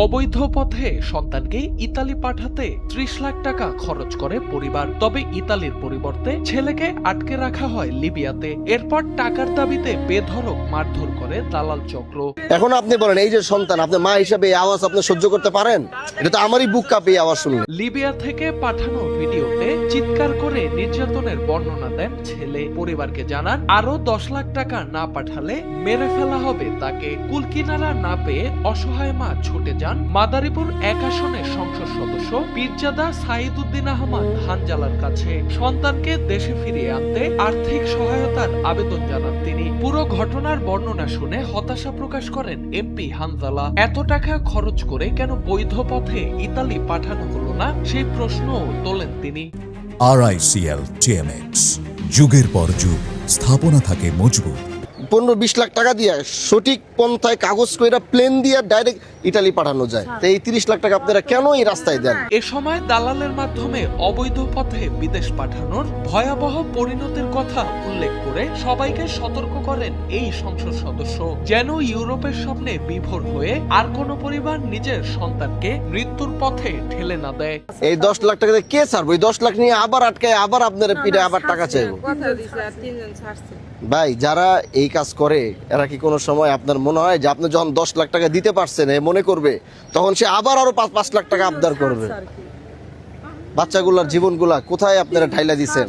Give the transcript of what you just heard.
অবৈধ পথে সন্তানকে ইতালি পাঠাতে ৩০ লাখ টাকা খরচ করে পরিবার। তবে ইতালির পরিবর্তে ছেলেকে আটকে রাখা হয় লিবিয়াতে। এরপর টাকার দাবিতে বেধড়ক মারধর করে দালাল চক্র। এখন আপনি বলেন, এই যে সন্তান, আপনি মা হিসাবে এই আওয়াজ আপনি সহ্য করতে পারেন? এটা তো আমারই বুক কাঁপে আওয়াজ শুনলে। লিবিয়া থেকে পাঠানো ভিডিওতে চিৎকার করে নির্যাতনের বর্ণনা দেন ছেলে। পরিবারকে জানান আরো 10 লাখ টাকা না পাঠালে মেরে ফেলা হবে তাকে। কুলকিনারা না পেয়ে অসহায় মা ছুটে যান মাদারীপুর ১ আসনের সংসদ সদস্য পীরজাদা সাইদুদ্দিন আহমদ হানজালার কাছে। সন্তানকে দেশে ফিরিয়ে আনতে আর্থিক সহায়তার আবেদন জানান তিনি। পুরো ঘটনার বর্ণনা শুনে হতাশা প্রকাশ করেন এমপি হানজালা। এত টাকা খরচ করে কেন বৈধ পথে ইতালি পাঠানো হলো না সেই প্রশ্নও তোলেন তিনি। RICL TMX, যুগের পর যুগ স্থাপনা থাকে মজবুত। ১৫-২০ লাখ টাকা দিয়ে সঠিক পন্থায় কাগজ কইরা প্লেন দিয়ে ডাইরেক্ট ইতালি পাঠানো যায়। তো এই ৩০ লাখ টাকা আপনারা কেন এই রাস্তায় দেন? এ সময় দালালের মাধ্যমে অবৈধ পথে বিদেশ পাঠানোর ভয়াবহ পরিণতির কথা উল্লেখ করে সবাইকে সতর্ক করেন এই সংসদ সদস্য, যেন ইউরোপের স্বপ্নে বিভোর হয়ে আর কোন পরিবার নিজের সন্তানকে মৃত্যুর পথে ঠেলে না দেয়। এই 10 লাখ টাকা দিয়ে কে ছাড়বো? এই 10 লাখ নিয়ে আবার আটকায় আবার আপনারা পিঠে আবার টাকা চাইবো। ভাই, যারা এই কাজ করে এরা কি কোনো সময় আপনার মনে হয় যে আপনি যখন 10 লাখ টাকা দিতে পারছেন মনে করবে, তখন সে আবার আরো 5 লাখ টাকা আবদার করবে? বাচ্চাগুলার জীবনগুলা কোথায় আপনারা ঢাইলা দিচ্ছেন?